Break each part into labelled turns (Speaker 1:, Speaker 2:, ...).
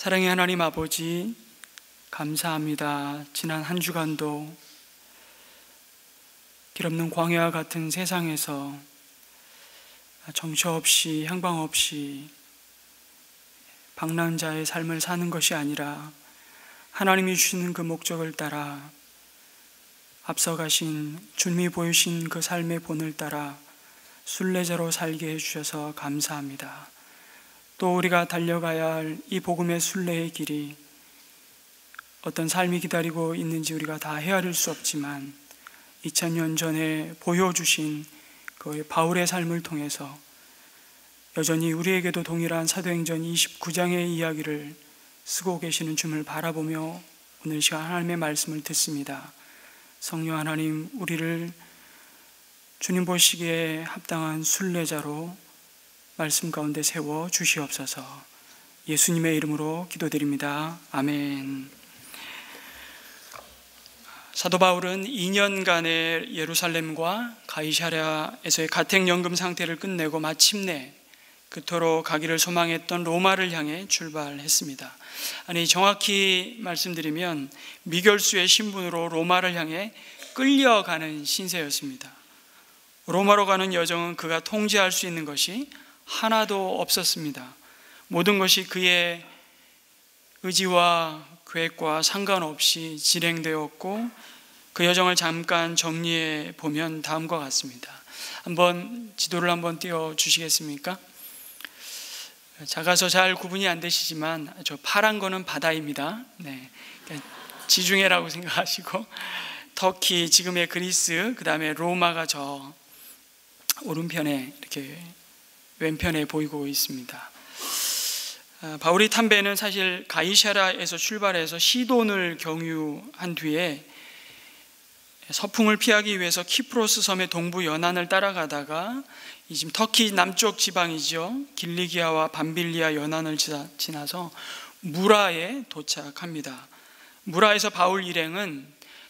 Speaker 1: 사랑의 하나님 아버지, 감사합니다. 지난 한 주간도 길없는 광야와 같은 세상에서 정처 없이 향방 없이 방랑자의 삶을 사는 것이 아니라 하나님이 주시는 그 목적을 따라 앞서가신 주님이 보이신 그 삶의 본을 따라 순례자로 살게 해주셔서 감사합니다. 또 우리가 달려가야 할 이 복음의 순례의 길이 어떤 삶이 기다리고 있는지 우리가 다 헤아릴 수 없지만 2000년 전에 보여주신 그 바울의 삶을 통해서 여전히 우리에게도 동일한 사도행전 29장의 이야기를 쓰고 계시는 주님을 바라보며 오늘 시간 하나님의 말씀을 듣습니다. 성령 하나님, 우리를 주님 보시기에 합당한 순례자로 말씀 가운데 세워 주시옵소서. 예수님의 이름으로 기도드립니다. 아멘. 사도 바울은 2년간의 예루살렘과 가이사랴에서의 가택연금 상태를 끝내고 마침내 그토록 가기를 소망했던 로마를 향해 출발했습니다. 아니, 정확히 말씀드리면 미결수의 신분으로 로마를 향해 끌려가는 신세였습니다. 로마로 가는 여정은 그가 통제할 수 있는 것이 하나도 없었습니다. 모든 것이 그의 의지와 계획과 상관없이 진행되었고 그 여정을 잠깐 정리해 보면 다음과 같습니다. 지도를 한번 띄워 주시겠습니까? 작아서 잘 구분이 안 되시지만 저 파란 거는 바다입니다. 네, 지중해라고 생각하시고 터키, 지금의 그리스, 그 다음에 로마가 저 오른편에 이렇게 왼편에 보이고 있습니다. 바울이 탄 배는 사실 가이사랴에서 출발해서 시돈을 경유한 뒤에 서풍을 피하기 위해서 키프로스 섬의 동부 연안을 따라가다가 지금 터키 남쪽 지방이죠, 길리기아와 밤빌리아 연안을 지나서 무라에 도착합니다. 무라에서 바울 일행은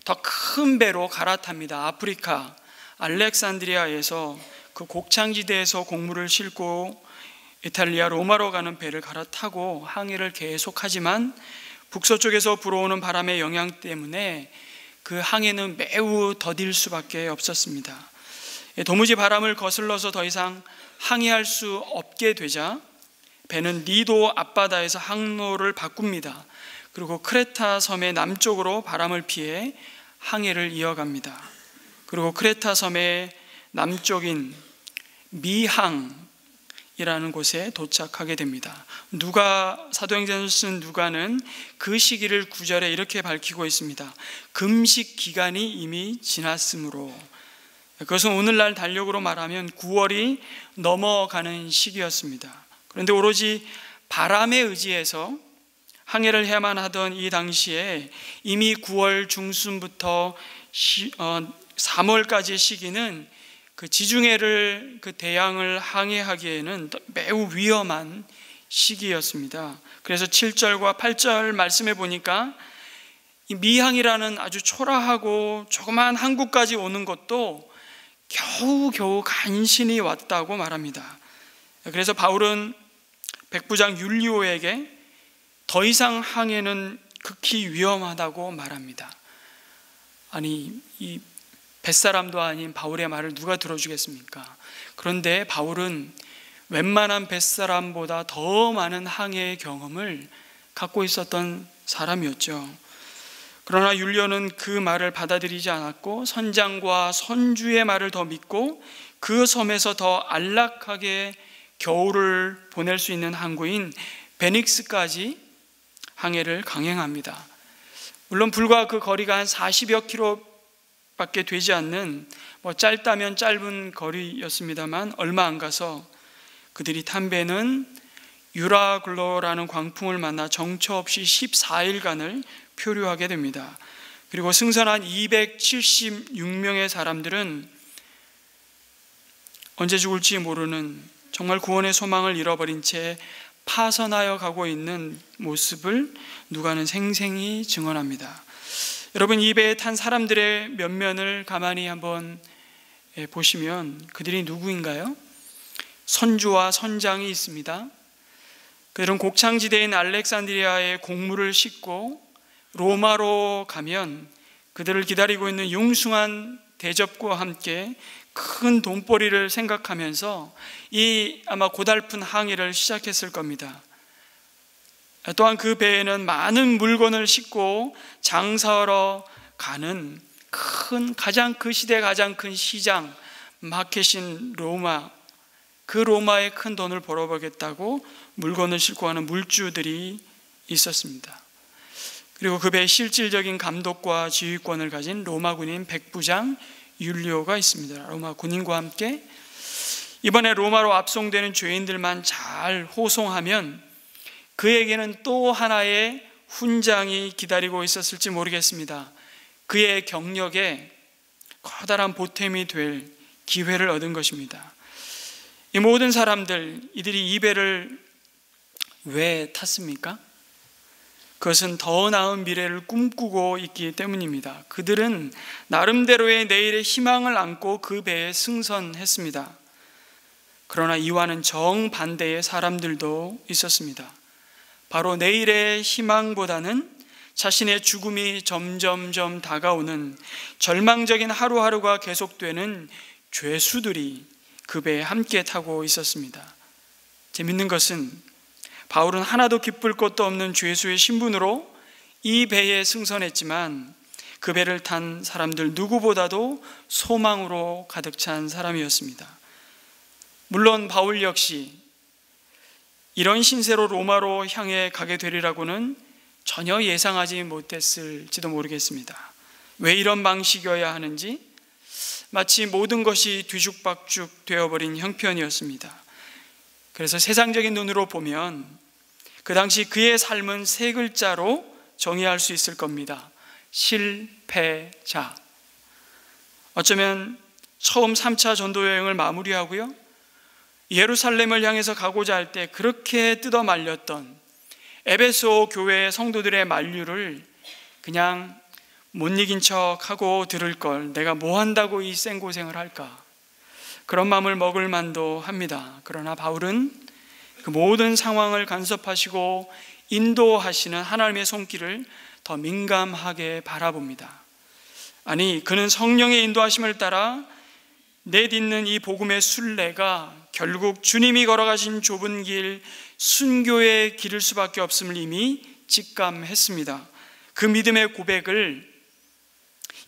Speaker 1: 더 큰 배로 갈아탑니다. 아프리카 알렉산드리아에서 그 곡창지대에서 곡물을 싣고 이탈리아 로마로 가는 배를 갈아타고 항해를 계속하지만 북서쪽에서 불어오는 바람의 영향 때문에 그 항해는 매우 더딜 수밖에 없었습니다. 도무지 바람을 거슬러서 더 이상 항해할 수 없게 되자 배는 니도 앞바다에서 항로를 바꿉니다. 그리고 크레타 섬의 남쪽으로 바람을 피해 항해를 이어갑니다. 그리고 크레타 섬의 남쪽인 미항이라는 곳에 도착하게 됩니다. 사도행전을 쓴 누가는 그 시기를 9절에 이렇게 밝히고 있습니다. 금식 기간이 이미 지났으므로. 그것은 오늘날 달력으로 말하면 9월이 넘어가는 시기였습니다. 그런데 오로지 바람에 의지해서 항해를 해야만 하던 이 당시에 이미 9월 중순부터 3월까지의 시기는 그 지중해를 그 대양을 항해하기에는 매우 위험한 시기였습니다. 그래서 7절과 8절 말씀해 보니까 이 미항이라는 아주 초라하고 조그마한 항구까지 오는 것도 겨우겨우 간신히 왔다고 말합니다. 그래서 바울은 백부장 율리오에게 더 이상 항해는 극히 위험하다고 말합니다. 아니, 이 뱃사람도 아닌 바울의 말을 누가 들어주겠습니까? 그런데 바울은 웬만한 뱃사람보다 더 많은 항해의 경험을 갖고 있었던 사람이었죠. 그러나 율리오는 그 말을 받아들이지 않았고 선장과 선주의 말을 더 믿고 그 섬에서 더 안락하게 겨울을 보낼 수 있는 항구인 베닉스까지 항해를 강행합니다. 물론 불과 그 거리가 한 40여 킬로 밖에 되지 않는 짧다면 짧은 거리였습니다만 얼마 안 가서 그들이 탄 배는 유라글로라는 광풍을 만나 정처 없이 14일간을 표류하게 됩니다. 그리고 승선한 276명의 사람들은 언제 죽을지 모르는 정말 구원의 소망을 잃어버린 채 파선하여 가고 있는 모습을 누가는 생생히 증언합니다. 여러분, 이 배에 탄 사람들의 면면을 가만히 한번 보시면 그들이 누구인가요? 선주와 선장이 있습니다. 그들은 곡창지대인 알렉산드리아에 곡물을 싣고 로마로 가면 그들을 기다리고 있는 융숭한 대접과 함께 큰 돈벌이를 생각하면서 이 아마 고달픈 항해를 시작했을 겁니다. 또한 그 배에는 많은 물건을 싣고 장사하러 가는 그 시대 가장 큰 시장, 마켓인 로마, 그 로마에 큰 돈을 벌어보겠다고 물건을 싣고 가는 물주들이 있었습니다. 그리고 그 배에 실질적인 감독과 지휘권을 가진 로마 군인 백부장 율리오가 있습니다. 로마 군인과 함께 이번에 로마로 압송되는 죄인들만 잘 호송하면 그에게는 또 하나의 훈장이 기다리고 있었을지 모르겠습니다. 그의 경력에 커다란 보탬이 될 기회를 얻은 것입니다. 이 모든 사람들, 이들이 이 배를 왜 탔습니까? 그것은 더 나은 미래를 꿈꾸고 있기 때문입니다. 그들은 나름대로의 내일의 희망을 안고 그 배에 승선했습니다. 그러나 이와는 정반대의 사람들도 있었습니다. 바로 내일의 희망보다는 자신의 죽음이 점점점 다가오는 절망적인 하루하루가 계속되는 죄수들이 그 배에 함께 타고 있었습니다. 재밌는 것은 바울은 하나도 기쁠 것도 없는 죄수의 신분으로 이 배에 승선했지만 그 배를 탄 사람들 누구보다도 소망으로 가득 찬 사람이었습니다. 물론 바울 역시 이런 신세로 로마로 향해 가게 되리라고는 전혀 예상하지 못했을지도 모르겠습니다. 왜 이런 방식이어야 하는지 마치 모든 것이 뒤죽박죽 되어버린 형편이었습니다. 그래서 세상적인 눈으로 보면 그 당시 그의 삶은 세 글자로 정의할 수 있을 겁니다. 실패자. 어쩌면 처음 3차 전도 여행을 마무리하고요, 예루살렘을 향해서 가고자 할 때 그렇게 뜯어 말렸던 에베소 교회의 성도들의 만류를 그냥 못 이긴 척하고 들을 걸, 내가 뭐 한다고 이 생고생을 할까, 그런 마음을 먹을 만도 합니다. 그러나 바울은 그 모든 상황을 간섭하시고 인도하시는 하나님의 손길을 더 민감하게 바라봅니다. 아니, 그는 성령의 인도하심을 따라 내딛는 이 복음의 순례가 결국 주님이 걸어가신 좁은 길, 순교의 길일 수밖에 없음을 이미 직감했습니다. 그 믿음의 고백을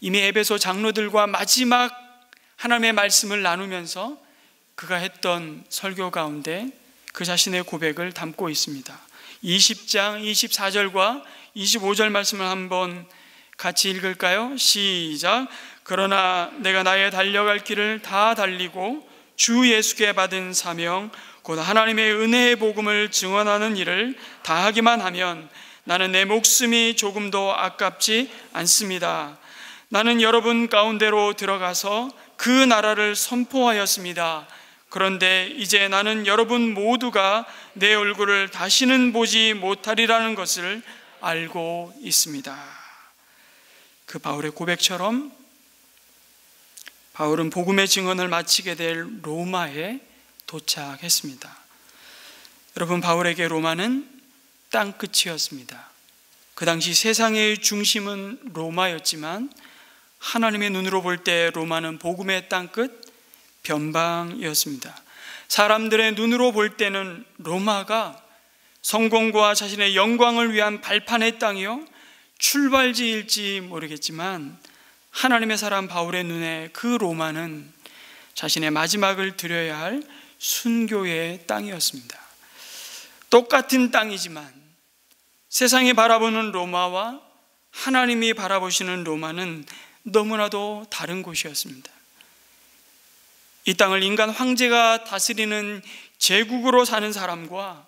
Speaker 1: 이미 에베소 장로들과 마지막 하나님의 말씀을 나누면서 그가 했던 설교 가운데 그 자신의 고백을 담고 있습니다. 20장 24절과 25절 말씀을 한번 같이 읽을까요? 시작. 그러나 내가 나의 달려갈 길을 다 달리고 주 예수께 받은 사명 곧 하나님의 은혜의 복음을 증언하는 일을 다 하기만 하면 나는 내 목숨이 조금도 아깝지 않습니다. 나는 여러분 가운데로 들어가서 그 나라를 선포하였습니다. 그런데 이제 나는 여러분 모두가 내 얼굴을 다시는 보지 못하리라는 것을 알고 있습니다. 그 바울의 고백처럼 바울은 복음의 증언을 마치게 될 로마에 도착했습니다. 여러분, 바울에게 로마는 땅끝이었습니다. 그 당시 세상의 중심은 로마였지만 하나님의 눈으로 볼 때 로마는 복음의 땅끝, 변방이었습니다. 사람들의 눈으로 볼 때는 로마가 성공과 자신의 영광을 위한 발판의 땅이요, 출발지일지 모르겠지만 하나님의 사람 바울의 눈에 그 로마는 자신의 마지막을 드려야 할 순교의 땅이었습니다. 똑같은 땅이지만 세상이 바라보는 로마와 하나님이 바라보시는 로마는 너무나도 다른 곳이었습니다. 이 땅을 인간 황제가 다스리는 제국으로 사는 사람과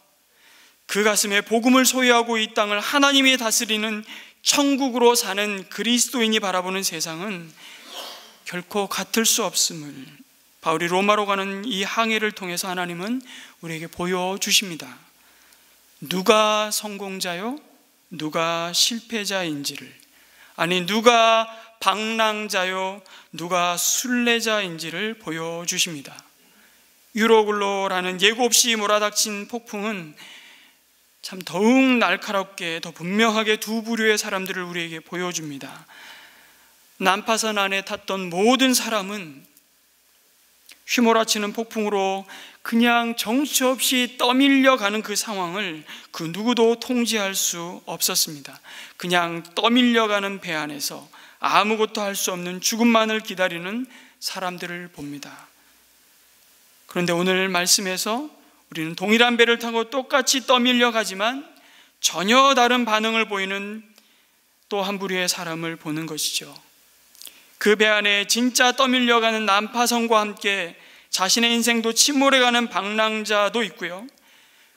Speaker 1: 그 가슴에 복음을 소유하고 이 땅을 하나님이 다스리는 천국으로 사는 그리스도인이 바라보는 세상은 결코 같을 수 없음을 바울이 로마로 가는 이 항해를 통해서 하나님은 우리에게 보여주십니다. 누가 성공자요? 누가 실패자인지를, 아니 누가 방랑자요? 누가 순례자인지를 보여주십니다. 유로글로라는 예고 없이 몰아닥친 폭풍은 참 더욱 날카롭게 더 분명하게 두 부류의 사람들을 우리에게 보여줍니다. 난파선 안에 탔던 모든 사람은 휘몰아치는 폭풍으로 그냥 정처 없이 떠밀려가는 그 상황을 그 누구도 통제할 수 없었습니다. 그냥 떠밀려가는 배 안에서 아무것도 할 수 없는 죽음만을 기다리는 사람들을 봅니다. 그런데 오늘 말씀에서 우리는 동일한 배를 타고 똑같이 떠밀려가지만 전혀 다른 반응을 보이는 또 한 부류의 사람을 보는 것이죠. 그 배 안에 진짜 떠밀려가는 난파선과 함께 자신의 인생도 침몰해가는 방랑자도 있고요.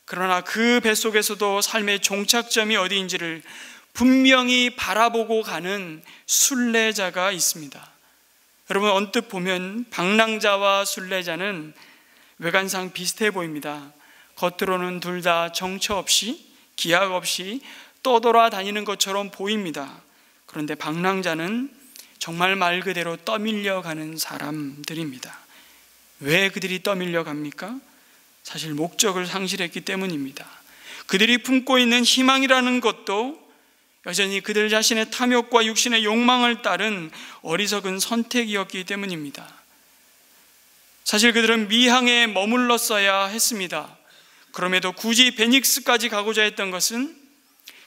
Speaker 1: 그러나 그 배 속에서도 삶의 종착점이 어디인지를 분명히 바라보고 가는 순례자가 있습니다. 여러분, 언뜻 보면 방랑자와 순례자는 외관상 비슷해 보입니다. 겉으로는 둘 다 정처 없이 기약 없이 떠돌아다니는 것처럼 보입니다. 그런데 방랑자는 정말 말 그대로 떠밀려가는 사람들입니다. 왜 그들이 떠밀려 갑니까? 사실 목적을 상실했기 때문입니다. 그들이 품고 있는 희망이라는 것도 여전히 그들 자신의 탐욕과 육신의 욕망을 따른 어리석은 선택이었기 때문입니다. 사실 그들은 미항에 머물렀어야 했습니다. 그럼에도 굳이 베닉스까지 가고자 했던 것은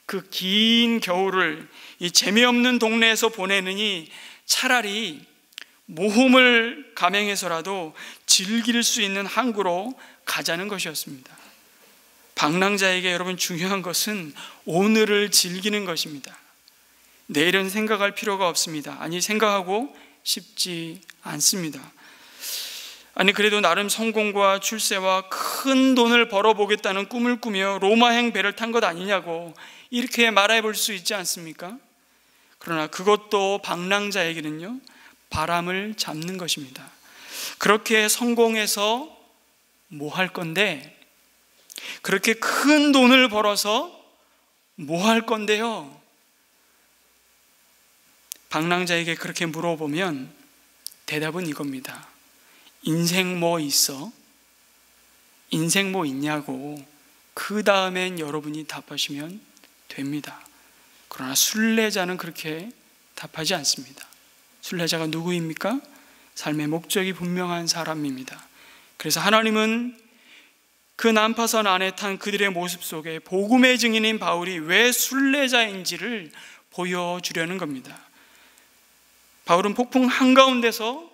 Speaker 1: 그 긴 겨울을 이 재미없는 동네에서 보내느니 차라리 모험을 감행해서라도 즐길 수 있는 항구로 가자는 것이었습니다. 방랑자에게 여러분 중요한 것은 오늘을 즐기는 것입니다. 내일은 생각할 필요가 없습니다. 아니, 생각하고 싶지 않습니다. 아니, 그래도 나름 성공과 출세와 큰 돈을 벌어보겠다는 꿈을 꾸며 로마행 배를 탄 것 아니냐고 이렇게 말해 볼 수 있지 않습니까? 그러나 그것도 방랑자에게는요, 바람을 잡는 것입니다. 그렇게 성공해서 뭐 할 건데, 그렇게 큰 돈을 벌어서 뭐 할 건데요? 방랑자에게 그렇게 물어보면 대답은 이겁니다. 인생 뭐 있어? 인생 뭐 있냐고 그 다음엔 여러분이 답하시면 됩니다. 그러나 순례자는 그렇게 답하지 않습니다. 순례자가 누구입니까? 삶의 목적이 분명한 사람입니다. 그래서 하나님은 그 난파선 안에 탄 그들의 모습 속에 복음의 증인인 바울이 왜 순례자인지를 보여주려는 겁니다. 바울은 폭풍 한가운데서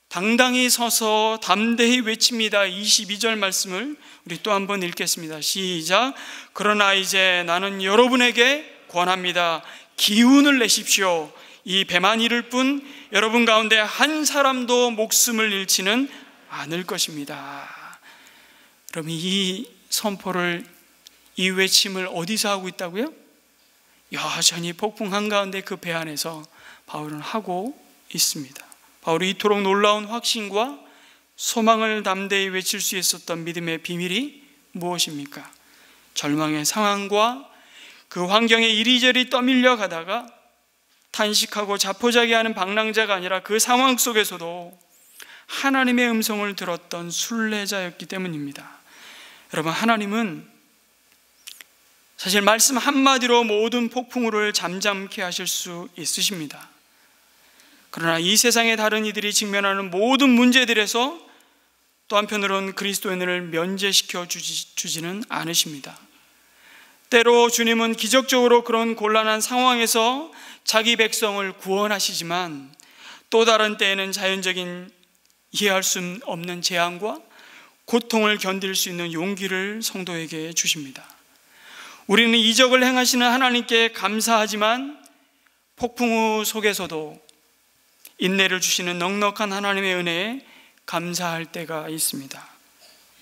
Speaker 1: 당당히 서서 담대히 외칩니다. 22절 말씀을 우리 또 한번 읽겠습니다. 시작. 그러나 이제 나는 여러분에게 권합니다. 기운을 내십시오. 이 배만 이를 뿐 여러분 가운데 한 사람도 목숨을 잃지는 않을 것입니다. 그럼 이 선포를, 이 외침을 어디서 하고 있다고요? 여전히 폭풍 한가운데 그 배 안에서 바울은 하고 있습니다. 바울이 이토록 놀라운 확신과 소망을 담대히 외칠 수 있었던 믿음의 비밀이 무엇입니까? 절망의 상황과 그 환경에 이리저리 떠밀려 가다가 탄식하고 자포자기하는 방랑자가 아니라 그 상황 속에서도 하나님의 음성을 들었던 순례자였기 때문입니다. 여러분, 하나님은 사실 말씀 한마디로 모든 폭풍우를 잠잠케 하실 수 있으십니다. 그러나 이 세상의 다른 이들이 직면하는 모든 문제들에서 또 한편으로는 그리스도인을 면제시켜 주지는 않으십니다. 때로 주님은 기적적으로 그런 곤란한 상황에서 자기 백성을 구원하시지만 또 다른 때에는 자연적인 이해할 수 없는 재앙과 고통을 견딜 수 있는 용기를 성도에게 주십니다. 우리는 이적을 행하시는 하나님께 감사하지만 폭풍우 속에서도 인내를 주시는 넉넉한 하나님의 은혜에 감사할 때가 있습니다.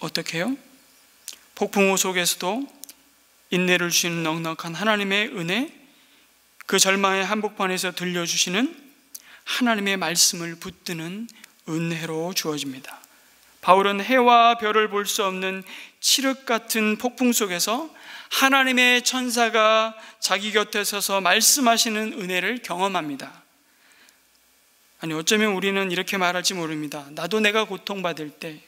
Speaker 1: 어떻게 해요? 폭풍우 속에서도 인내를 주시는 넉넉한 하나님의 은혜, 그 절망의 한복판에서 들려주시는 하나님의 말씀을 붙드는 은혜로 주어집니다. 바울은 해와 별을 볼 수 없는 칠흑 같은 폭풍 속에서 하나님의 천사가 자기 곁에 서서 말씀하시는 은혜를 경험합니다. 아니, 어쩌면 우리는 이렇게 말할지 모릅니다. 나도 내가 고통받을 때,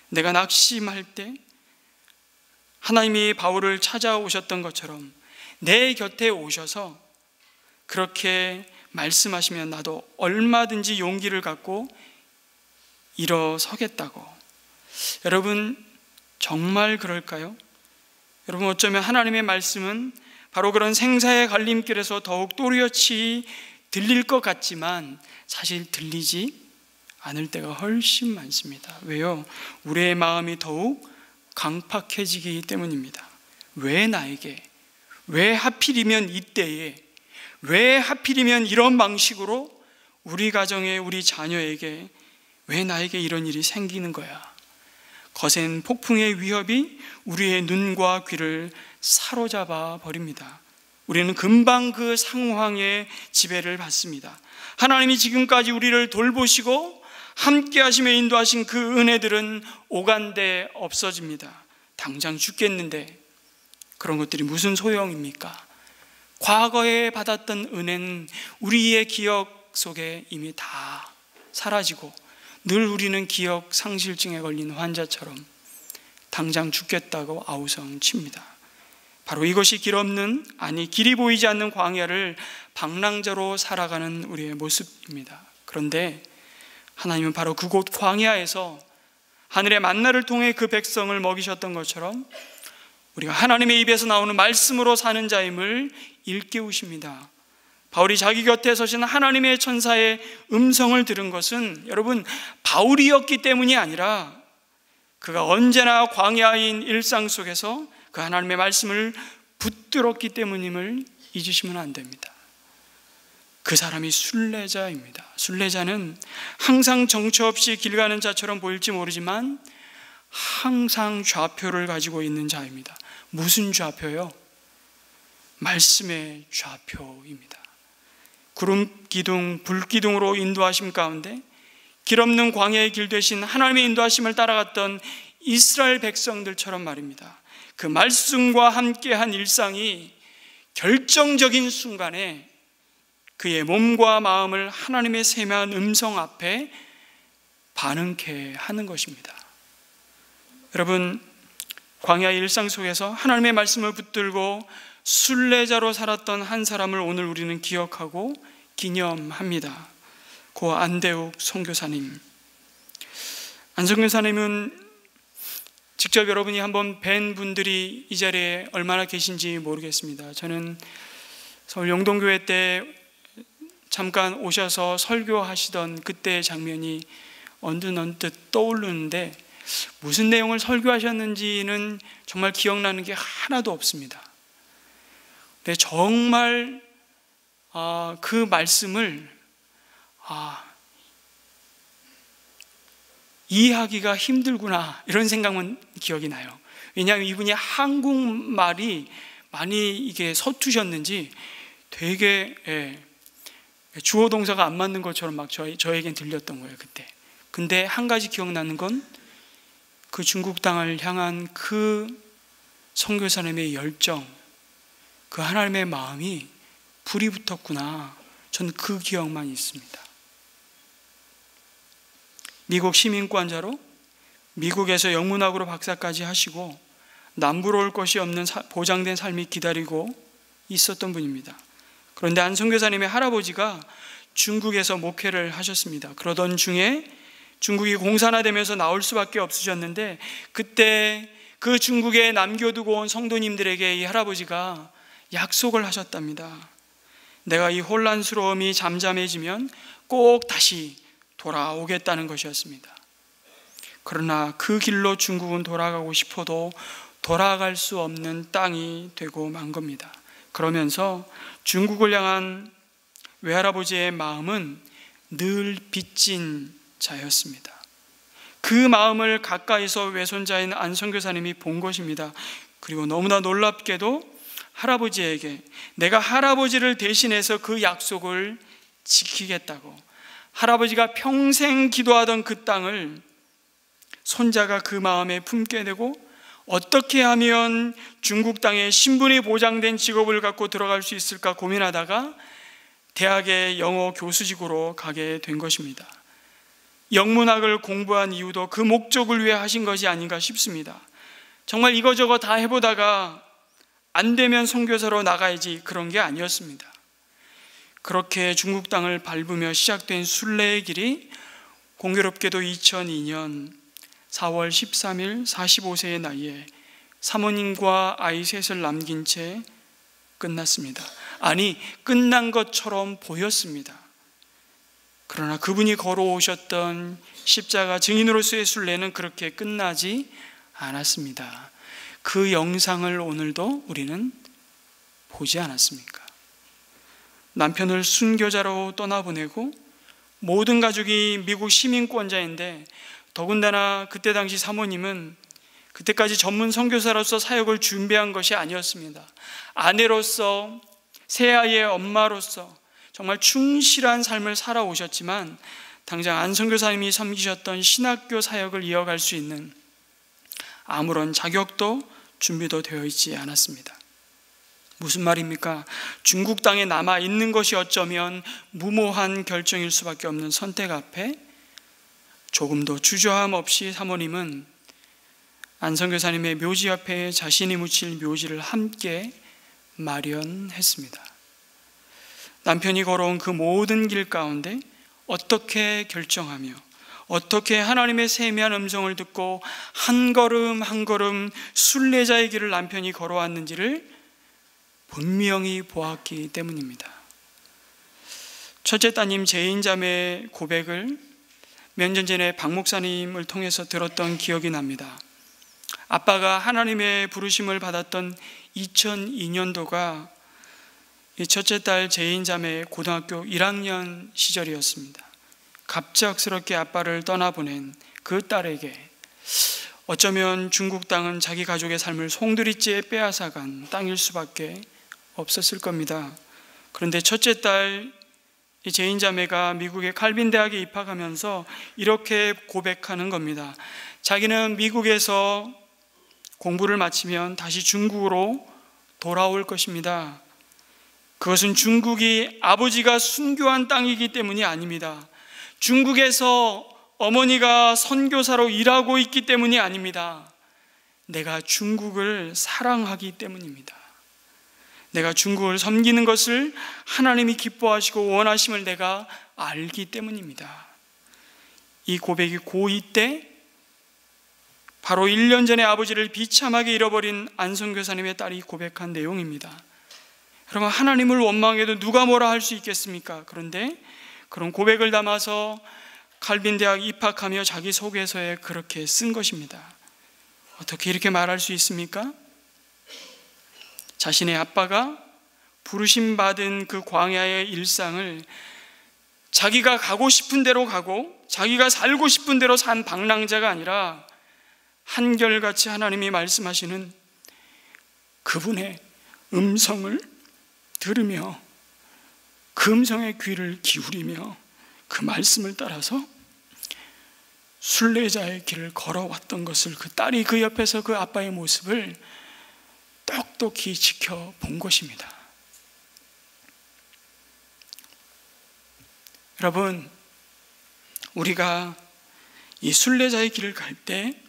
Speaker 1: 내가 낙심할 때 하나님이 바울을 찾아오셨던 것처럼 내 곁에 오셔서 그렇게 말씀하시면 나도 얼마든지 용기를 갖고 일어서겠다고. 여러분, 정말 그럴까요? 여러분, 어쩌면 하나님의 말씀은 바로 그런 생사의 갈림길에서 더욱 또렷이 들릴 것 같지만 사실 들리지 않을 때가 훨씬 많습니다. 왜요? 우리의 마음이 더욱 강팍해지기 때문입니다. 왜 나에게? 왜 하필이면 이때에? 왜 하필이면 이런 방식으로 우리 가정에, 우리 자녀에게 왜 나에게 이런 일이 생기는 거야? 거센 폭풍의 위협이 우리의 눈과 귀를 사로잡아 버립니다. 우리는 금방 그 상황에 지배를 받습니다. 하나님이 지금까지 우리를 돌보시고 함께 하시며 인도하신 그 은혜들은 오간데 없어집니다. 당장 죽겠는데 그런 것들이 무슨 소용입니까? 과거에 받았던 은혜는 우리의 기억 속에 이미 다 사라지고 늘 우리는 기억 상실증에 걸린 환자처럼 당장 죽겠다고 아우성 칩니다. 바로 이것이 길이 보이지 않는 광야를 방랑자로 살아가는 우리의 모습입니다. 그런데 하나님은 바로 그곳 광야에서 하늘의 만나를 통해 그 백성을 먹이셨던 것처럼 우리가 하나님의 입에서 나오는 말씀으로 사는 자임을 일깨우십니다. 바울이 자기 곁에 서신 하나님의 천사의 음성을 들은 것은 여러분 바울이었기 때문이 아니라 그가 언제나 광야인 일상 속에서 그 하나님의 말씀을 붙들었기 때문임을 잊으시면 안 됩니다. 그 사람이 순례자입니다. 순례자는 항상 정처 없이 길 가는 자처럼 보일지 모르지만 항상 좌표를 가지고 있는 자입니다. 무슨 좌표요? 말씀의 좌표입니다. 구름 기둥, 불 기둥으로 인도하심 가운데 길 없는 광야의 길 되신 하나님의 인도하심을 따라갔던 이스라엘 백성들처럼 말입니다. 그 말씀과 함께한 일상이 결정적인 순간에 그의 몸과 마음을 하나님의 세미한 음성 앞에 반응케 하는 것입니다. 여러분, 광야의 일상 속에서 하나님의 말씀을 붙들고 순례자로 살았던 한 사람을 오늘 우리는 기억하고 기념합니다. 고 안대욱 선교사님. 안 선교사님은 직접 여러분이 한번 뵌 분들이 이 자리에 얼마나 계신지 모르겠습니다. 저는 서울 영동교회 때 잠깐 오셔서 설교하시던 그때의 장면이 언뜻 떠오르는데 무슨 내용을 설교하셨는지는 정말 기억나는 게 하나도 없습니다. 근데 정말 그 말씀을 이해하기가 힘들구나 이런 생각만 기억이 나요. 왜냐하면 이분이 한국말이 많이 이게 서투셨는지 되게 주어 동사가 안 맞는 것처럼 막 저에겐 들렸던 거예요 그때. 근데 한 가지 기억나는 건 그 중국 땅을 향한 그 선교사님의 열정, 그 하나님의 마음이 불이 붙었구나. 저는 그 기억만 있습니다. 미국 시민권자로 미국에서 영문학으로 박사까지 하시고 남부로 올 것이 없는 보장된 삶이 기다리고 있었던 분입니다. 그런데 안 선교사님의 할아버지가 중국에서 목회를 하셨습니다. 그러던 중에 중국이 공산화되면서 나올 수밖에 없으셨는데 그때 그 중국에 남겨두고 온 성도님들에게 이 할아버지가 약속을 하셨답니다. 내가 이 혼란스러움이 잠잠해지면 꼭 다시 돌아오겠다는 것이었습니다. 그러나 그 길로 중국은 돌아가고 싶어도 돌아갈 수 없는 땅이 되고 만 겁니다. 그러면서 중국을 향한 외할아버지의 마음은 늘 빚진 자였습니다. 그 마음을 가까이서 외손자인 안 선교사님이 본 것입니다. 그리고 너무나 놀랍게도 할아버지에게 내가 할아버지를 대신해서 그 약속을 지키겠다고, 할아버지가 평생 기도하던 그 땅을 손자가 그 마음에 품게 되고 어떻게 하면 중국 땅에 신분이 보장된 직업을 갖고 들어갈 수 있을까 고민하다가 대학의 영어 교수직으로 가게 된 것입니다. 영문학을 공부한 이유도 그 목적을 위해 하신 것이 아닌가 싶습니다. 정말 이거저거 다 해보다가 안 되면 선교사로 나가야지, 그런 게 아니었습니다. 그렇게 중국 땅을 밟으며 시작된 순례의 길이 공교롭게도 2002년 4월 13일 45세의 나이에 사모님과 아이 셋을 남긴 채 끝났습니다. 아니, 끝난 것처럼 보였습니다. 그러나 그분이 걸어오셨던 십자가 증인으로서의 순례는 그렇게 끝나지 않았습니다. 그 영상을 오늘도 우리는 보지 않았습니까? 남편을 순교자로 떠나보내고 모든 가족이 미국 시민권자인데, 더군다나 그때 당시 사모님은 그때까지 전문 선교사로서 사역을 준비한 것이 아니었습니다. 아내로서, 새 아이의 엄마로서 정말 충실한 삶을 살아오셨지만 당장 안 선교사님이 섬기셨던 신학교 사역을 이어갈 수 있는 아무런 자격도 준비도 되어 있지 않았습니다. 무슨 말입니까? 중국 땅에 남아 있는 것이 어쩌면 무모한 결정일 수밖에 없는 선택 앞에 조금도 주저함 없이 사모님은 안 선교사님의 묘지 앞에 자신이 묻힐 묘지를 함께 마련했습니다. 남편이 걸어온 그 모든 길 가운데 어떻게 결정하며 어떻게 하나님의 세미한 음성을 듣고 한 걸음 한 걸음 순례자의 길을 남편이 걸어왔는지를 분명히 보았기 때문입니다. 첫째 따님 제인자매의 고백을 몇 년 전에 박 목사님을 통해서 들었던 기억이 납니다. 아빠가 하나님의 부르심을 받았던 2002년도가 첫째 딸 제인자매의 고등학교 1학년 시절이었습니다. 갑작스럽게 아빠를 떠나보낸 그 딸에게 어쩌면 중국 땅은 자기 가족의 삶을 송두리째 빼앗아간 땅일 수밖에 없었을 겁니다. 그런데 첫째 딸 제인자매가 미국의 칼빈 대학에 입학하면서 이렇게 고백하는 겁니다. 자기는 미국에서 공부를 마치면 다시 중국으로 돌아올 것입니다. 그것은 중국이 아버지가 순교한 땅이기 때문이 아닙니다. 중국에서 어머니가 선교사로 일하고 있기 때문이 아닙니다. 내가 중국을 사랑하기 때문입니다. 내가 중국을 섬기는 것을 하나님이 기뻐하시고 원하심을 내가 알기 때문입니다. 이 고백이 고2 때 바로 1년 전에 아버지를 비참하게 잃어버린 안 선교사님의 딸이 고백한 내용입니다. 여러분, 하나님을 원망해도 누가 뭐라 할 수 있겠습니까? 그런데 그런 고백을 담아서 칼빈 대학 입학하며 자기 소개서에 그렇게 쓴 것입니다. 어떻게 이렇게 말할 수 있습니까? 자신의 아빠가 부르심 받은 그 광야의 일상을 자기가 가고 싶은 대로 가고 자기가 살고 싶은 대로 산 방랑자가 아니라 한결같이 하나님이 말씀하시는 그분의 음성을 들으며 그 음성의 귀를 기울이며 그 말씀을 따라서 순례자의 길을 걸어왔던 것을, 그 딸이 그 옆에서 그 아빠의 모습을 똑똑히 지켜본 것입니다. 여러분, 우리가 이 순례자의 길을 갈 때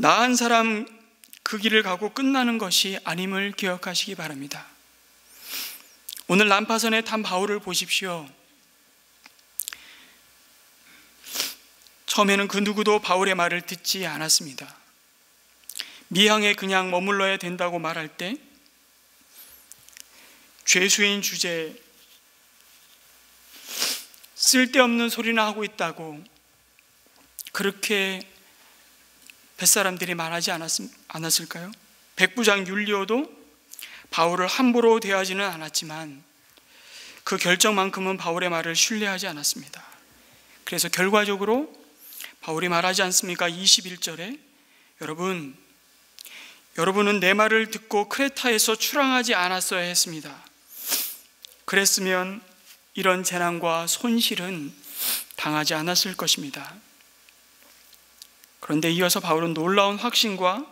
Speaker 1: 나 한 사람 그 길을 가고 끝나는 것이 아님을 기억하시기 바랍니다. 오늘 난파선에 탄 바울을 보십시오. 처음에는 그 누구도 바울의 말을 듣지 않았습니다. 미항에 그냥 머물러야 된다고 말할 때 죄수인 주제에 쓸데없는 소리나 하고 있다고 그렇게 뱃사람들이 말하지 않았을까요? 백부장 율리오도 바울을 함부로 대하지는 않았지만 그 결정만큼은 바울의 말을 신뢰하지 않았습니다. 그래서 결과적으로 바울이 말하지 않습니까? 21절에 여러분은 내 말을 듣고 크레타에서 출항하지 않았어야 했습니다. 그랬으면 이런 재난과 손실은 당하지 않았을 것입니다. 그런데 이어서 바울은 놀라운 확신과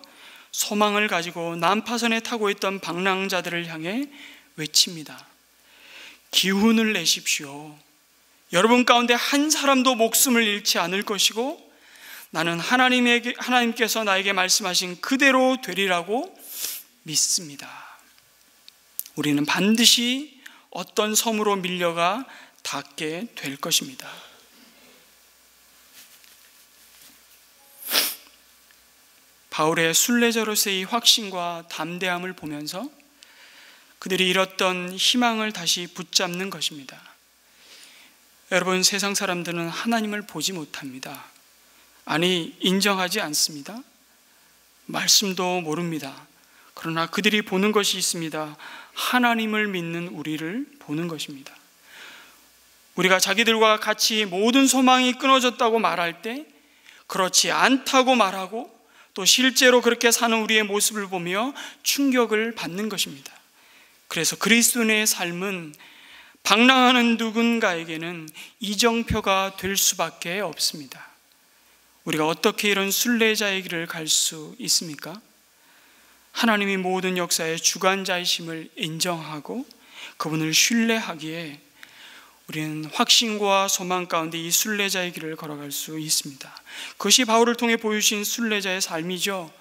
Speaker 1: 소망을 가지고 난파선에 타고 있던 방랑자들을 향해 외칩니다. 기운을 내십시오. 여러분 가운데 한 사람도 목숨을 잃지 않을 것이고 나는 하나님께서 나에게 말씀하신 그대로 되리라고 믿습니다. 우리는 반드시 어떤 섬으로 밀려가 닿게 될 것입니다. 바울의 순례자로서의 확신과 담대함을 보면서 그들이 잃었던 희망을 다시 붙잡는 것입니다. 여러분, 세상 사람들은 하나님을 보지 못합니다. 아니, 인정하지 않습니다. 말씀도 모릅니다. 그러나 그들이 보는 것이 있습니다. 하나님을 믿는 우리를 보는 것입니다. 우리가 자기들과 같이 모든 소망이 끊어졌다고 말할 때 그렇지 않다고 말하고 또 실제로 그렇게 사는 우리의 모습을 보며 충격을 받는 것입니다. 그래서 그리스도인의 삶은 방랑하는 누군가에게는 이정표가 될 수밖에 없습니다. 우리가 어떻게 이런 순례자의 길을 갈 수 있습니까? 하나님이 모든 역사의 주관자이심을 인정하고 그분을 신뢰하기에 우리는 확신과 소망 가운데 이 순례자의 길을 걸어갈 수 있습니다. 그것이 바울을 통해 보여주신 순례자의 삶이죠.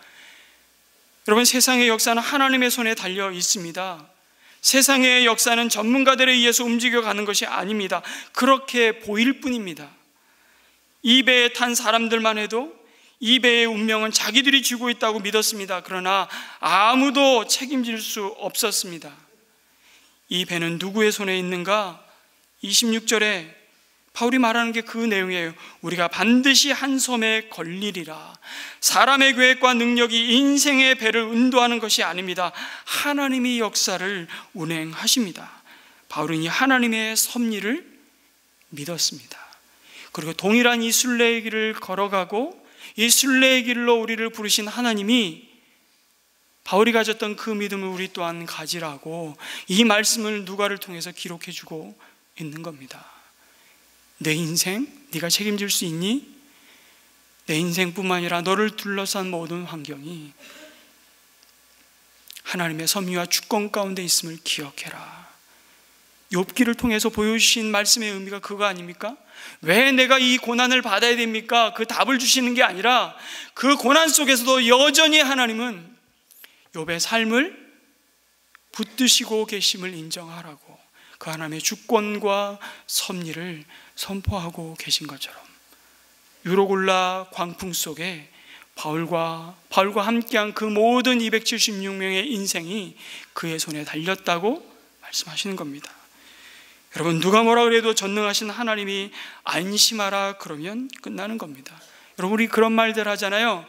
Speaker 1: 여러분, 세상의 역사는 하나님의 손에 달려 있습니다. 세상의 역사는 전문가들에 의해서 움직여가는 것이 아닙니다. 그렇게 보일 뿐입니다. 이 배에 탄 사람들만 해도 이 배의 운명은 자기들이 쥐고 있다고 믿었습니다. 그러나 아무도 책임질 수 없었습니다. 이 배는 누구의 손에 있는가? 26절에 바울이 말하는 게 그 내용이에요. 우리가 반드시 한 섬에 걸리리라. 사람의 계획과 능력이 인생의 배를 인도하는 것이 아닙니다. 하나님이 역사를 운행하십니다. 바울은 이 하나님의 섭리를 믿었습니다. 그리고 동일한 이 순례의 길을 걸어가고 이 순례의 길로 우리를 부르신 하나님이 바울이 가졌던 그 믿음을 우리 또한 가지라고 이 말씀을 누가를 통해서 기록해주고 있는 겁니다. 내 인생 네가 책임질 수 있니? 내 인생뿐만 아니라 너를 둘러싼 모든 환경이 하나님의 섭리와 주권 가운데 있음을 기억해라. 욥기를 통해서 보여주신 말씀의 의미가 그거 아닙니까? 왜 내가 이 고난을 받아야 됩니까? 그 답을 주시는 게 아니라 그 고난 속에서도 여전히 하나님은 욥의 삶을 붙드시고 계심을 인정하라고 그 하나님의 주권과 섭리를 선포하고 계신 것처럼 유로골라 광풍 속에 바울과 함께한 그 모든 276명의 인생이 그의 손에 달렸다고 말씀하시는 겁니다. 여러분, 누가 뭐라 그래도 전능하신 하나님이 안심하라 그러면 끝나는 겁니다. 여러분, 우리 그런 말들 하잖아요.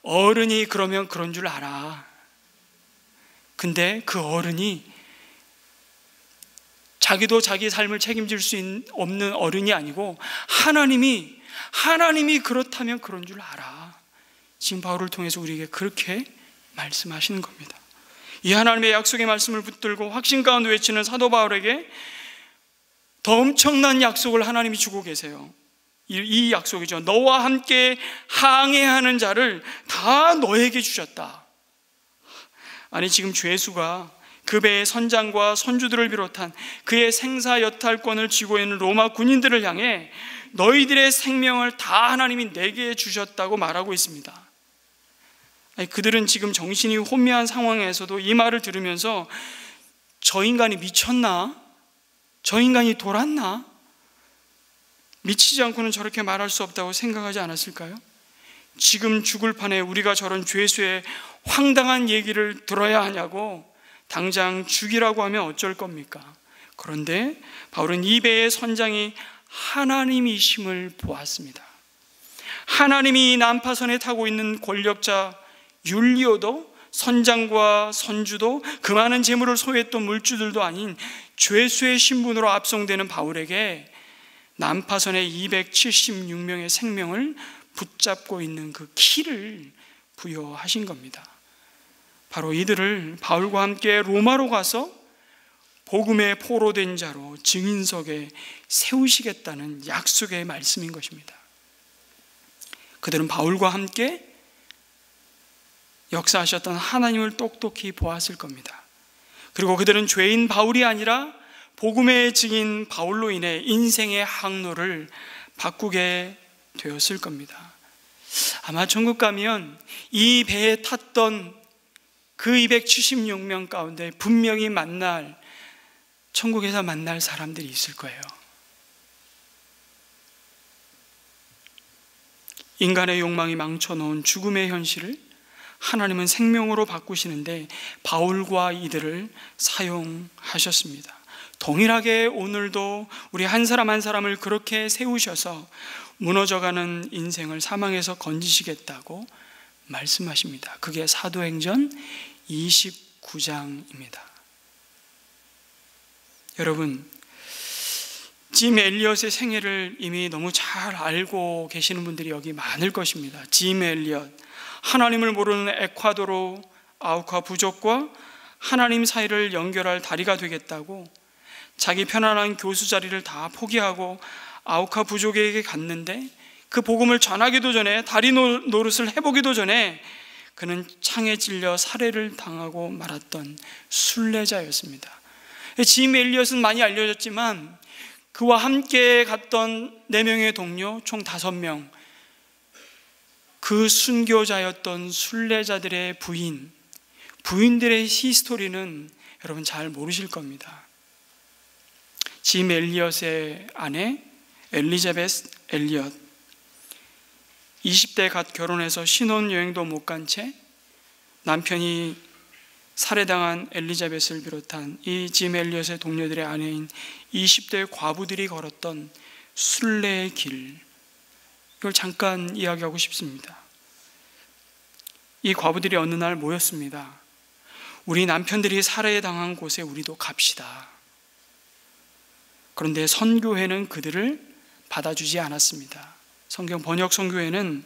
Speaker 1: 어른이 그러면 그런 줄 알아. 근데 그 어른이 자기도 자기 삶을 책임질 수 없는 어른이 아니고 하나님이 그렇다면 그런 줄 알아. 지금 바울을 통해서 우리에게 그렇게 말씀하시는 겁니다. 이 하나님의 약속의 말씀을 붙들고 확신 가운데 외치는 사도 바울에게 더 엄청난 약속을 하나님이 주고 계세요. 이 약속이죠. 너와 함께 항해하는 자를 다 너에게 주셨다. 아니, 지금 죄수가 그 배의 선장과 선주들을 비롯한 그의 생사 여탈권을 쥐고 있는 로마 군인들을 향해 너희들의 생명을 다 하나님이 내게 주셨다고 말하고 있습니다. 아니, 그들은 지금 정신이 혼미한 상황에서도 이 말을 들으면서 저 인간이 미쳤나? 저 인간이 돌았나? 미치지 않고는 저렇게 말할 수 없다고 생각하지 않았을까요? 지금 죽을 판에 우리가 저런 죄수의 황당한 얘기를 들어야 하냐고 당장 죽이라고 하면 어쩔 겁니까? 그런데 바울은 이 배의 선장이 하나님이심을 보았습니다. 하나님이 이 난파선에 타고 있는 권력자 율리오도 선장과 선주도 그 많은 재물을 소유했던 물주들도 아닌 죄수의 신분으로 압송되는 바울에게 난파선의 276명의 생명을 붙잡고 있는 그 키를 부여하신 겁니다. 바로 이들을 바울과 함께 로마로 가서 복음의 포로된 자로 증인석에 세우시겠다는 약속의 말씀인 것입니다. 그들은 바울과 함께 역사하셨던 하나님을 똑똑히 보았을 겁니다. 그리고 그들은 죄인 바울이 아니라 복음의 증인 바울로 인해 인생의 항로를 바꾸게 되었을 겁니다. 아마 천국 가면 이 배에 탔던 그 276명 가운데 분명히 천국에서 만날 사람들이 있을 거예요. 인간의 욕망이 망쳐놓은 죽음의 현실을 하나님은 생명으로 바꾸시는데 바울과 이들을 사용하셨습니다. 동일하게 오늘도 우리 한 사람 한 사람을 그렇게 세우셔서 무너져가는 인생을 사망에서 건지시겠다고 말씀하십니다. 그게 사도행전 29장입니다. 여러분, 짐 엘리엇의 생애를 이미 너무 잘 알고 계시는 분들이 여기 많을 것입니다. 짐 엘리엇, 하나님을 모르는 에콰도르 아우카 부족과 하나님 사이를 연결할 다리가 되겠다고 자기 편안한 교수 자리를 다 포기하고 아우카 부족에게 갔는데, 그 복음을 전하기도 전에, 다리 노릇을 해보기도 전에 그는 창에 찔려 살해를 당하고 말았던 순례자였습니다. 짐 엘리엇은 많이 알려졌지만 그와 함께 갔던 4명의 동료, 총 5명, 그 순교자였던 순례자들의 부인들의 히스토리는 여러분 잘 모르실 겁니다. 짐 엘리엇의 아내 엘리자베스 엘리엇, 20대 갓 결혼해서 신혼여행도 못 간 채 남편이 살해당한 엘리자베스를 비롯한 이 짐 엘리엇의 동료들의 아내인 20대 과부들이 걸었던 순례의 길, 이걸 잠깐 이야기하고 싶습니다. 이 과부들이 어느 날 모였습니다. 우리 남편들이 살해당한 곳에 우리도 갑시다. 그런데 선교회는 그들을 받아주지 않았습니다. 성경 번역 선교회는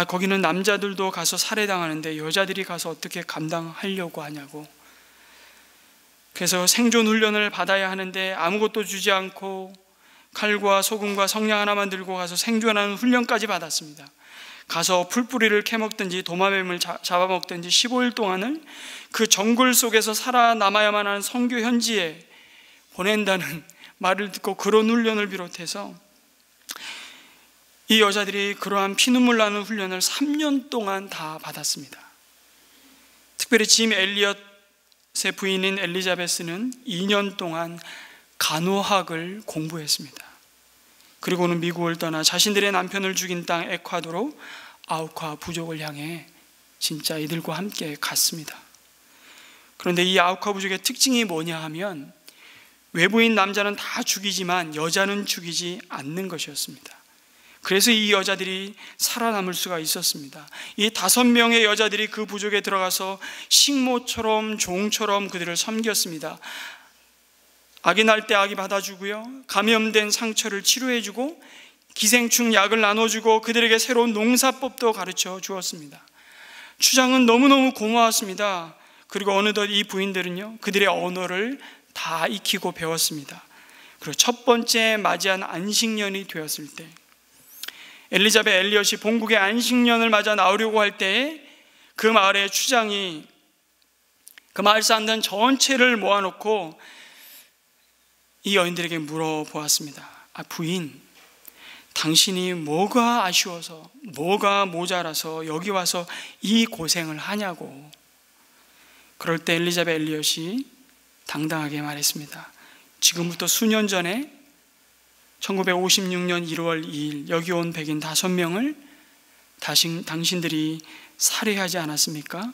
Speaker 1: 거기는 남자들도 가서 살해당하는데 여자들이 가서 어떻게 감당하려고 하냐고, 그래서 생존 훈련을 받아야 하는데 아무것도 주지 않고 칼과 소금과 성냥 하나만 들고 가서 생존하는 훈련까지 받았습니다. 가서 풀뿌리를 캐먹든지 도마뱀을 잡아먹든지 15일 동안을 그 정글 속에서 살아남아야만 하는 선교 현지에 보낸다는 말을 듣고 그런 훈련을 비롯해서 이 여자들이 그러한 피눈물 나는 훈련을 3년 동안 다 받았습니다. 특별히 짐 엘리엇의 부인인 엘리자베스는 2년 동안 간호학을 공부했습니다. 그리고는 미국을 떠나 자신들의 남편을 죽인 땅 에콰도르 아우카 부족을 향해 진짜 이들과 함께 갔습니다. 그런데 이 아우카 부족의 특징이 뭐냐 하면 외부인 남자는 다 죽이지만 여자는 죽이지 않는 것이었습니다. 그래서 이 여자들이 살아남을 수가 있었습니다. 이 5명의 여자들이 그 부족에 들어가서 식모처럼 종처럼 그들을 섬겼습니다. 악이 날 때 악이 받아주고요, 감염된 상처를 치료해주고 기생충 약을 나눠주고 그들에게 새로운 농사법도 가르쳐 주었습니다. 추장은 너무너무 고마웠습니다. 그리고 어느덧 이 부인들은요, 그들의 언어를 다 익히고 배웠습니다. 그리고 첫 번째 맞이한 안식년이 되었을 때, 엘리자베스 엘리엇이 본국의 안식년을 맞아 나오려고 할 때에 그 마을의 추장이 그 마을 사람들 전체를 모아놓고 이 여인들에게 물어보았습니다. 부인, 당신이 뭐가 아쉬워서, 뭐가 모자라서 여기 와서 이 고생을 하냐고. 그럴 때 엘리자베스 엘리엇이 당당하게 말했습니다. 지금부터 수년 전에 1956년 1월 2일 여기 온 백인 5명을 당신들이 살해하지 않았습니까?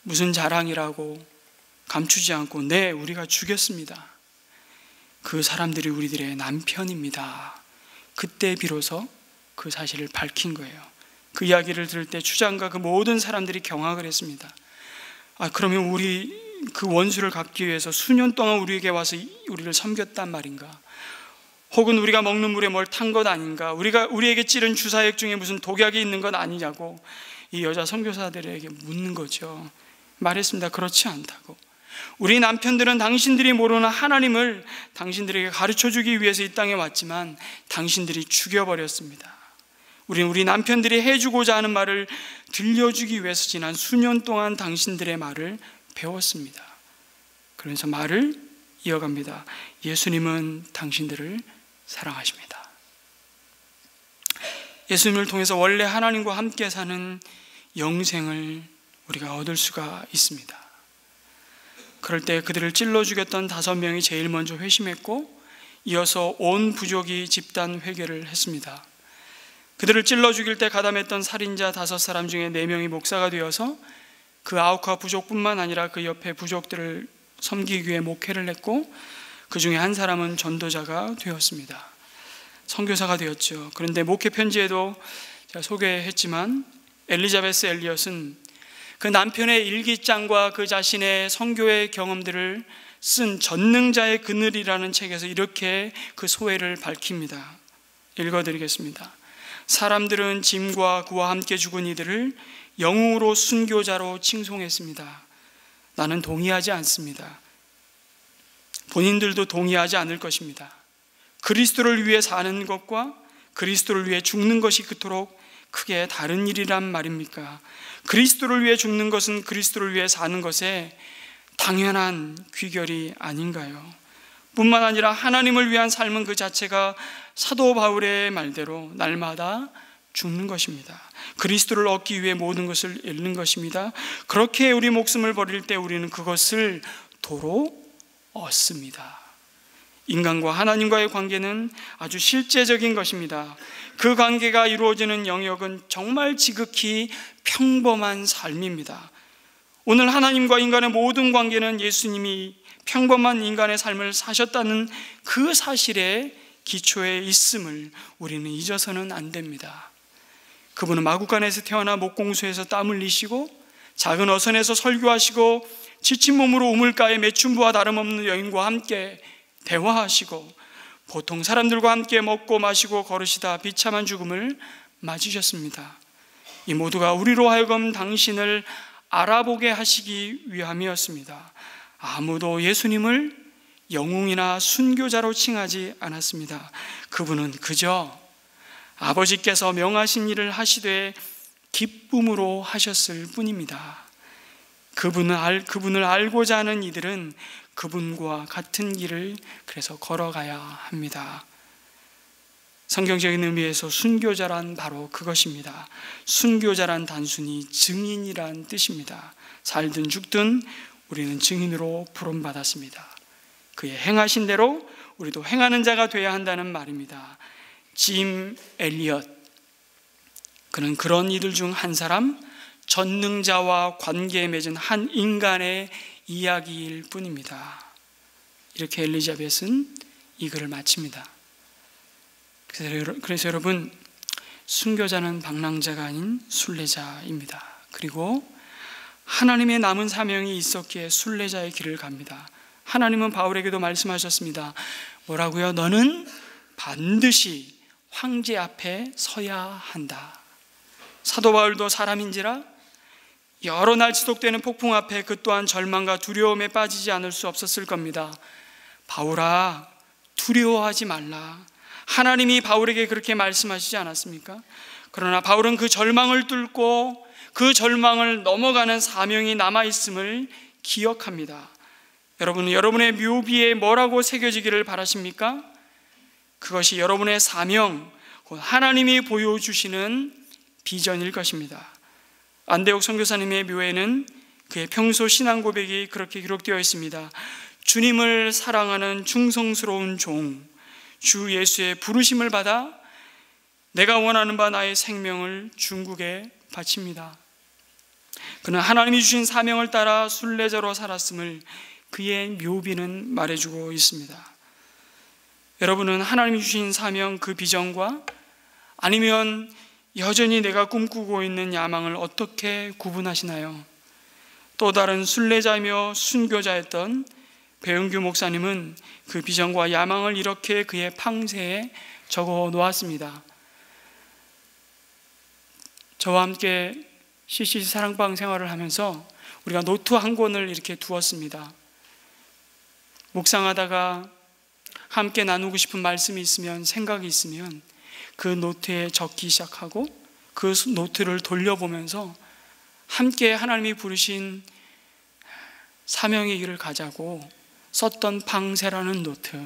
Speaker 1: 무슨 자랑이라고 감추지 않고, 네, 우리가 죽였습니다. 그 사람들이 우리들의 남편입니다. 그때 비로소 그 사실을 밝힌 거예요. 그 이야기를 들을 때 추장과 그 모든 사람들이 경악을 했습니다. 그러면 우리 그 원수를 갚기 위해서 수년 동안 우리에게 와서 우리를 섬겼단 말인가? 혹은 우리가 먹는 물에 뭘 탄 것 아닌가? 우리에게 찌른 주사액 중에 무슨 독약이 있는 것 아니냐고 이 여자 선교사들에게 묻는 거죠. 말했습니다. 그렇지 않다고. 우리 남편들은 당신들이 모르는 하나님을 당신들에게 가르쳐주기 위해서 이 땅에 왔지만 당신들이 죽여버렸습니다. 우리는 우리 남편들이 해주고자 하는 말을 들려주기 위해서 지난 수년 동안 당신들의 말을 배웠습니다. 그래서 말을 이어갑니다. 예수님은 당신들을 사랑하십니다. 예수님을 통해서 원래 하나님과 함께 사는 영생을 우리가 얻을 수가 있습니다. 그럴 때 그들을 찔러 죽였던 5명이 제일 먼저 회심했고, 이어서 온 부족이 집단 회개를 했습니다. 그들을 찔러 죽일 때 가담했던 살인자 5사람 중에 4명이 목사가 되어서 그 아우카 부족뿐만 아니라 그 옆에 부족들을 섬기기 위해 목회를 했고, 그 중에 한 사람은 전도자가 되었습니다. 선교사가 되었죠. 그런데 목회 편지에도 제가 소개했지만 엘리자베스 엘리엇은 그 남편의 일기장과 그 자신의 선교의 경험들을 쓴 전능자의 그늘이라는 책에서 이렇게 그 소회를 밝힙니다. 읽어드리겠습니다. 사람들은 짐과 그와 함께 죽은 이들을 영웅으로 순교자로 칭송했습니다. 나는 동의하지 않습니다. 본인들도 동의하지 않을 것입니다. 그리스도를 위해 사는 것과 그리스도를 위해 죽는 것이 그토록 크게 다른 일이란 말입니까? 그리스도를 위해 죽는 것은 그리스도를 위해 사는 것에 당연한 귀결이 아닌가요? 뿐만 아니라 하나님을 위한 삶은 그 자체가 사도 바울의 말대로 날마다 죽는 것입니다. 그리스도를 얻기 위해 모든 것을 잃는 것입니다. 그렇게 우리 목숨을 버릴 때 우리는 그것을 도로 얻습니다. 인간과 하나님과의 관계는 아주 실제적인 것입니다. 그 관계가 이루어지는 영역은 정말 지극히 평범한 삶입니다. 오늘 하나님과 인간의 모든 관계는 예수님이 평범한 인간의 삶을 사셨다는 그 사실에 기초에 있음을 우리는 잊어서는 안 됩니다. 그분은 마구간에서 태어나 목공소에서 땀 흘리시고 작은 어선에서 설교하시고 지친 몸으로 우물가에 매춘부와 다름없는 여인과 함께 대화하시고 보통 사람들과 함께 먹고 마시고 걸으시다 비참한 죽음을 맞으셨습니다. 이 모두가 우리로 하여금 당신을 알아보게 하시기 위함이었습니다. 아무도 예수님을 영웅이나 순교자로 칭하지 않았습니다. 그분은 그저 아버지께서 명하신 일을 하시되 기쁨으로 하셨을 뿐입니다. 그분을 알고자 하는 이들은 그분과 같은 길을 그래서 걸어가야 합니다. 성경적인 의미에서 순교자란 바로 그것입니다. 순교자란 단순히 증인이란 뜻입니다. 살든 죽든 우리는 증인으로 부름받았습니다. 그의 행하신 대로 우리도 행하는 자가 되어야 한다는 말입니다. 짐 엘리엇, 그는 그런 이들 중 한 사람, 전능자와 관계에 맺은 한 인간의 이야기일 뿐입니다. 이렇게 엘리자벳은 이 글을 마칩니다. 그래서 여러분, 순교자는 방랑자가 아닌 순례자입니다. 그리고 하나님의 남은 사명이 있었기에 순례자의 길을 갑니다. 하나님은 바울에게도 말씀하셨습니다. 뭐라고요? 너는 반드시 황제 앞에 서야 한다. 사도 바울도 사람인지라 여러 날 지속되는 폭풍 앞에 그 또한 절망과 두려움에 빠지지 않을 수 없었을 겁니다. 바울아, 두려워하지 말라. 하나님이 바울에게 그렇게 말씀하시지 않았습니까? 그러나 바울은 그 절망을 뚫고 그 절망을 넘어가는 사명이 남아있음을 기억합니다. 여러분은 여러분의 묘비에 뭐라고 새겨지기를 바라십니까? 그것이 여러분의 사명, 곧 하나님이 보여주시는 비전일 것입니다. 안대옥 선교사님의 묘에는 그의 평소 신앙 고백이 그렇게 기록되어 있습니다. 주님을 사랑하는 충성스러운 종, 주 예수의 부르심을 받아 내가 원하는 바 나의 생명을 중국에 바칩니다. 그는 하나님이 주신 사명을 따라 순례자로 살았음을 그의 묘비는 말해주고 있습니다. 여러분은 하나님이 주신 사명, 그 비전과 아니면 여전히 내가 꿈꾸고 있는 야망을 어떻게 구분하시나요? 또 다른 순례자이며 순교자였던 배은규 목사님은 그 비전과 야망을 이렇게 그의 팡세에 적어 놓았습니다. 저와 함께 CCC 사랑방 생활을 하면서 우리가 노트 한 권을 이렇게 두었습니다. 묵상하다가 함께 나누고 싶은 말씀이 있으면, 생각이 있으면 그 노트에 적기 시작하고 그 노트를 돌려보면서 함께 하나님이 부르신 사명의 길을 가자고 썼던 팡세라는 노트,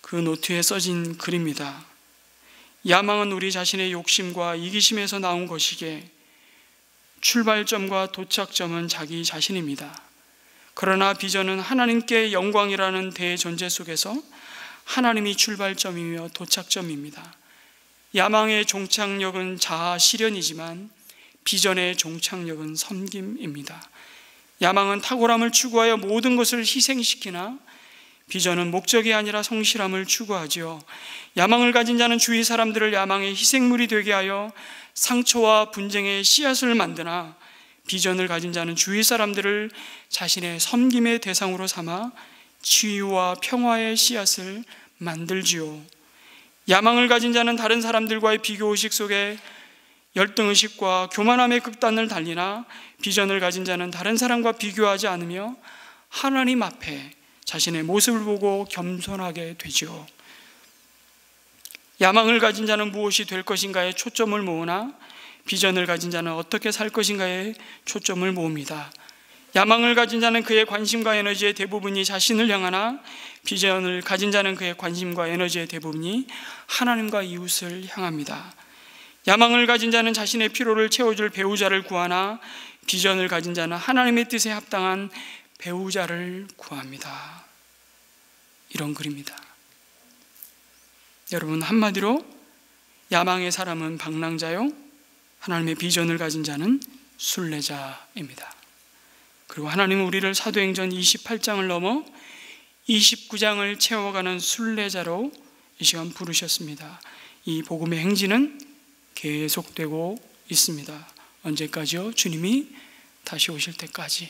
Speaker 1: 그 노트에 써진 글입니다. 야망은 우리 자신의 욕심과 이기심에서 나온 것이기에 출발점과 도착점은 자기 자신입니다. 그러나 비전은 하나님께 영광이라는 대전제 속에서 하나님이 출발점이며 도착점입니다. 야망의 종착역은 자아 실현이지만 비전의 종착역은 섬김입니다. 야망은 탁월함을 추구하여 모든 것을 희생시키나 비전은 목적이 아니라 성실함을 추구하지요. 야망을 가진 자는 주위 사람들을 야망의 희생물이 되게 하여 상처와 분쟁의 씨앗을 만드나 비전을 가진 자는 주위 사람들을 자신의 섬김의 대상으로 삼아 치유와 평화의 씨앗을 만들지요. 야망을 가진 자는 다른 사람들과의 비교의식 속에 열등의식과 교만함의 극단을 달리나 비전을 가진 자는 다른 사람과 비교하지 않으며 하나님 앞에 자신의 모습을 보고 겸손하게 되지요. 야망을 가진 자는 무엇이 될 것인가에 초점을 모으나 비전을 가진 자는 어떻게 살 것인가에 초점을 모읍니다. 야망을 가진 자는 그의 관심과 에너지의 대부분이 자신을 향하나 비전을 가진 자는 그의 관심과 에너지의 대부분이 하나님과 이웃을 향합니다. 야망을 가진 자는 자신의 피로를 채워줄 배우자를 구하나 비전을 가진 자는 하나님의 뜻에 합당한 배우자를 구합니다. 이런 글입니다. 여러분, 한마디로 야망의 사람은 방랑자요, 하나님의 비전을 가진 자는 순례자입니다. 그리고 하나님은 우리를 사도행전 28장을 넘어 29장을 채워가는 순례자로 이 시간 부르셨습니다. 이 복음의 행진은 계속되고 있습니다. 언제까지요? 주님이 다시 오실 때까지.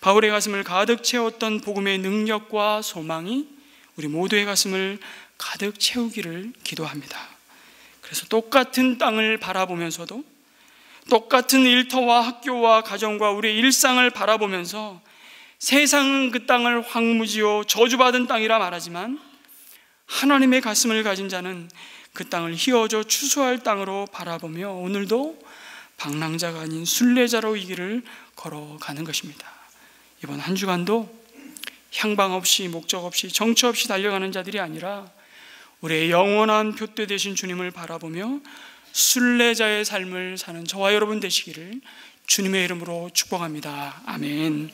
Speaker 1: 바울의 가슴을 가득 채웠던 복음의 능력과 소망이 우리 모두의 가슴을 가득 채우기를 기도합니다. 그래서 똑같은 땅을 바라보면서도 똑같은 일터와 학교와 가정과 우리의 일상을 바라보면서 세상은 그 땅을 황무지요 저주받은 땅이라 말하지만 하나님의 가슴을 가진 자는 그 땅을 희어져 추수할 땅으로 바라보며 오늘도 방랑자가 아닌 순례자로 이 길을 걸어가는 것입니다. 이번 한 주간도 향방 없이 목적 없이 정처 없이 달려가는 자들이 아니라 우리의 영원한 푯대 되신 주님을 바라보며 순례자의 삶을 사는 저와 여러분 되시기를 주님의 이름으로 축복합니다. 아멘.